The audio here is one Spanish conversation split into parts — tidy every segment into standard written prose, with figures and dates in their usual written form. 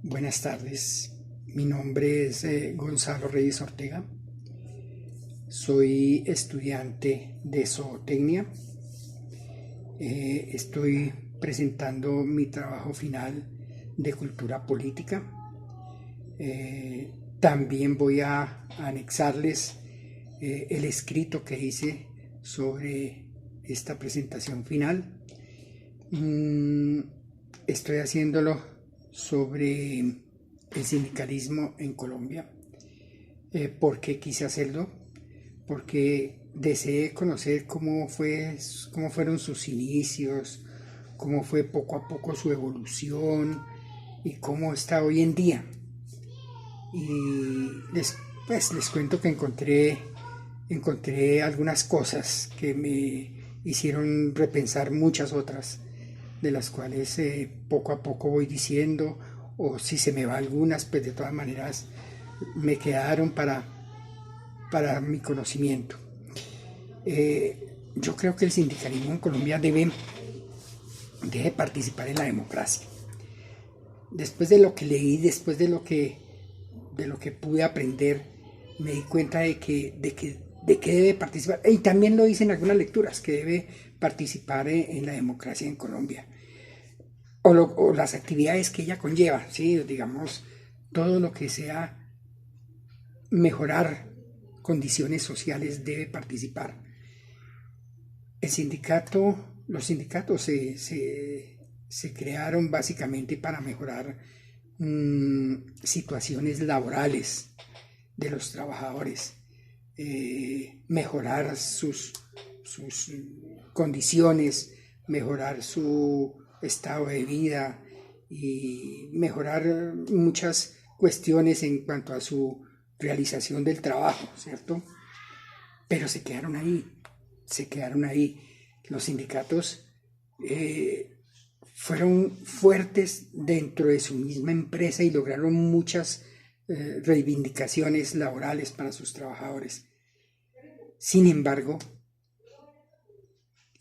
Buenas tardes, mi nombre es Gonzalo Reyes Ortega, soy estudiante de zootecnia. Estoy presentando mi trabajo final de cultura política. También voy a anexarles el escrito que hice sobre esta presentación final. Estoy haciéndolo sobre el sindicalismo en Colombia. ¿Por qué quise hacerlo? Porque deseé conocer cómo fueron sus inicios, cómo fue poco a poco su evolución y cómo está hoy en día. Y les cuento que encontré algunas cosas que me hicieron repensar muchas otras, de las cuales poco a poco voy diciendo, o si se me va algunas, pues de todas maneras me quedaron para mi conocimiento. Yo creo que el sindicalismo en Colombia debe participar en la democracia. Después de lo que leí, después de lo que pude aprender, me di cuenta de que debe participar, y también lo dicen algunas lecturas, que debe participar en la democracia en Colombia, o las actividades que ella conlleva, ¿sí? Digamos, todo lo que sea mejorar condiciones sociales debe participar. Los sindicatos se crearon básicamente para mejorar situaciones laborales de los trabajadores, mejorar sus condiciones, mejorar su estado de vida y mejorar muchas cuestiones en cuanto a su realización del trabajo, ¿cierto? Pero se quedaron ahí. Los sindicatos fueron fuertes dentro de su misma empresa y lograron muchas reivindicaciones laborales para sus trabajadores. Sin embargo,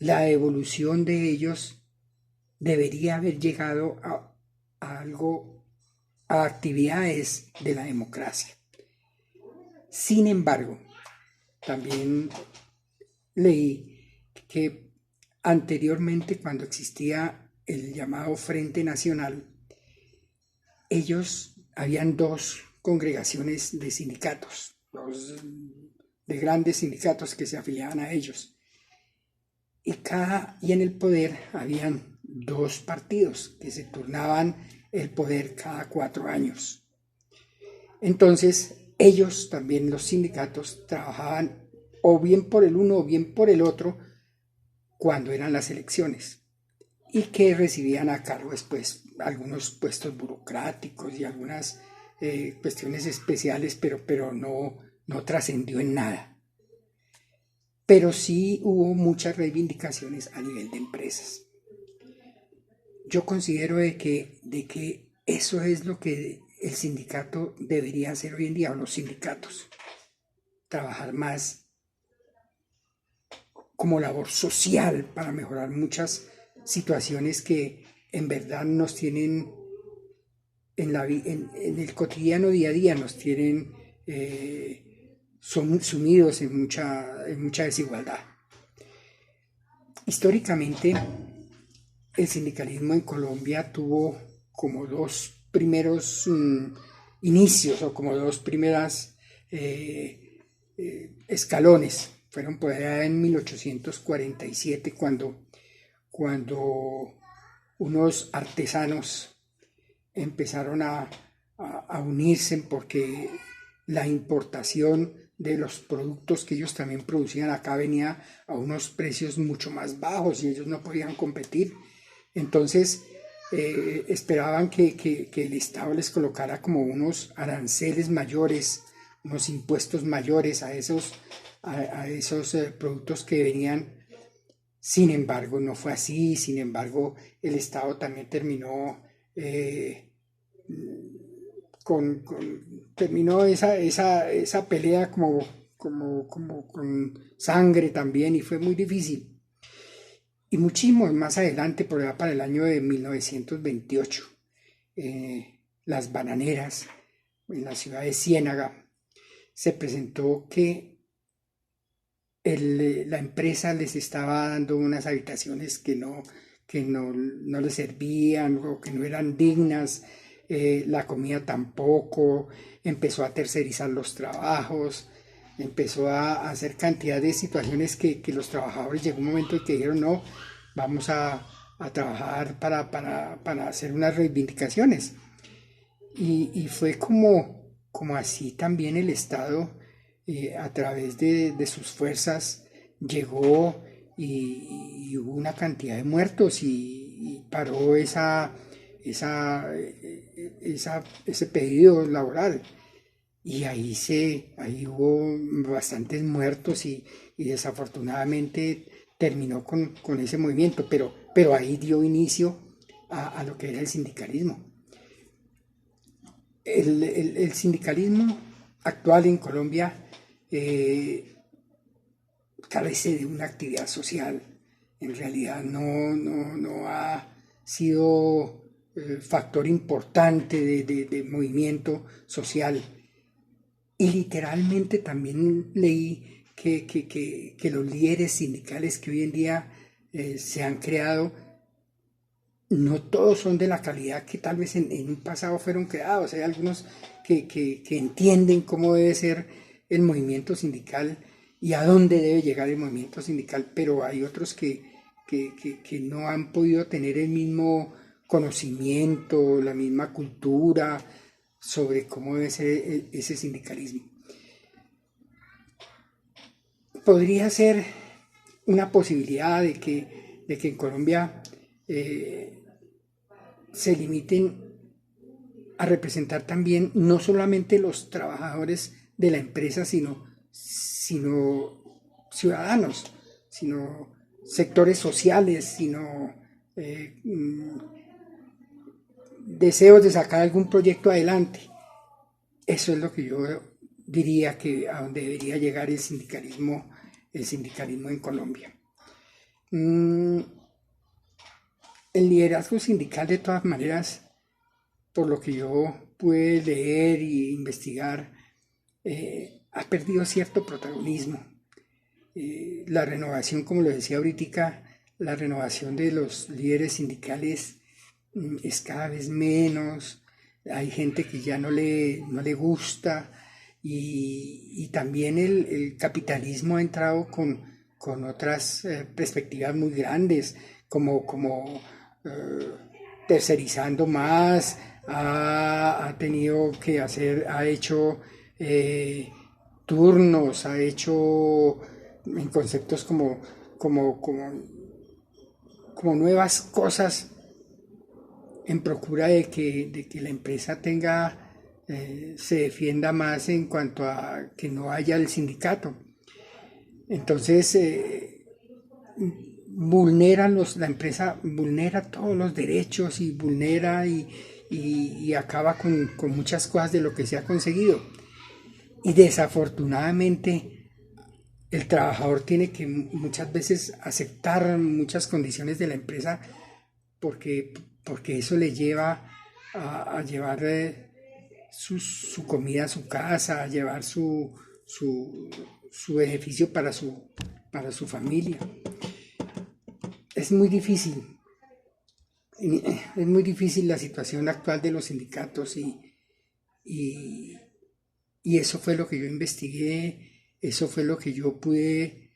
la evolución de ellos debería haber llegado a actividades de la democracia. Sin embargo, también leí que anteriormente, cuando existía el llamado Frente Nacional, habían dos congregaciones de sindicatos, de grandes sindicatos que se afiliaban a ellos. Y en el poder habían dos partidos que se turnaban el poder cada 4 años. Entonces, ellos también, los sindicatos, trabajaban o bien por el uno o bien por el otro cuando eran las elecciones, y que recibían a cargo después algunos puestos burocráticos y algunas cuestiones especiales, pero no trascendió en nada. Pero sí hubo muchas reivindicaciones a nivel de empresas. Yo considero de que eso es lo que el sindicato debería hacer hoy en día, o los sindicatos, trabajar más como labor social para mejorar muchas situaciones que en verdad nos tienen en el cotidiano día a día, nos tienen son sumidos en mucha desigualdad. Históricamente, el sindicalismo en Colombia tuvo como dos primeros inicios, o como dos primeras escalones. Fueron por allá en 1847 cuando unos artesanos empezaron a unirse, porque la importación de los productos que ellos también producían acá venía a unos precios mucho más bajos y ellos no podían competir. Entonces esperaban que el Estado les colocara como unos aranceles mayores, unos impuestos mayores a esos productos que venían. Sin embargo, no fue así. Sin embargo, el Estado también terminó terminó esa pelea como con sangre también, y fue muy difícil. Y muchísimo más adelante, por allá para el año de 1928, las bananeras, en la ciudad de Ciénaga, se presentó que la empresa les estaba dando unas habitaciones que no les servían o que no eran dignas, la comida tampoco, empezó a tercerizar los trabajos, empezó a hacer cantidad de situaciones que los trabajadores llegó un momento en que dijeron no, vamos a trabajar para hacer unas reivindicaciones. Y fue como así también el Estado, a través de sus fuerzas, llegó y hubo una cantidad de muertos y paró ese pedido laboral. Y ahí hubo bastantes muertos y desafortunadamente terminó con ese movimiento, pero ahí dio inicio a lo que era el sindicalismo. El sindicalismo actual en Colombia carece de una actividad social. En realidad no ha sido factor importante de movimiento social. Y literalmente también leí que los líderes sindicales que hoy en día se han creado, no todos son de la calidad que tal vez en un pasado fueron creados. Hay algunos que entienden cómo debe ser el movimiento sindical y a dónde debe llegar el movimiento sindical, pero hay otros que no han podido tener el mismo conocimiento, la misma cultura sobre cómo debe ser ese sindicalismo. Podría ser una posibilidad de que en Colombia se limiten a representar también no solamente los trabajadores de la empresa, sino ciudadanos, sino sectores sociales, sino deseos de sacar algún proyecto adelante. Eso es lo que yo diría que a donde debería llegar el sindicalismo en Colombia. El liderazgo sindical, de todas maneras, por lo que yo pude leer e investigar, ha perdido cierto protagonismo. La renovación, como lo decía ahorita, la renovación de los líderes sindicales es cada vez menos. Hay gente que ya no le gusta y también el capitalismo ha entrado con otras perspectivas muy grandes, como tercerizando más, ha tenido que ha hecho turnos, ha hecho en conceptos como nuevas cosas en procura de que la empresa se defienda más en cuanto a que no haya el sindicato. Entonces, la empresa vulnera todos los derechos y vulnera y acaba con muchas cosas de lo que se ha conseguido. Y desafortunadamente el trabajador tiene que muchas veces aceptar muchas condiciones de la empresa porque eso le lleva a llevar su comida a su casa, a llevar su beneficio para su familia. Es muy difícil la situación actual de los sindicatos y eso fue lo que yo investigué, eso fue lo que yo pude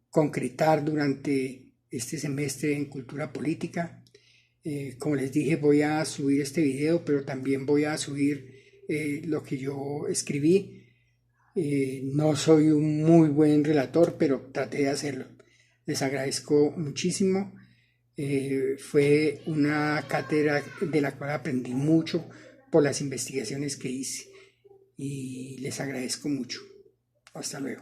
concretar durante este semestre en Cultura Política. Como les dije, voy a subir este video, pero también voy a subir lo que yo escribí. No soy un muy buen relator, pero traté de hacerlo. Les agradezco muchísimo. Fue una cátedra de la cual aprendí mucho por las investigaciones que hice y les agradezco mucho. Hasta luego.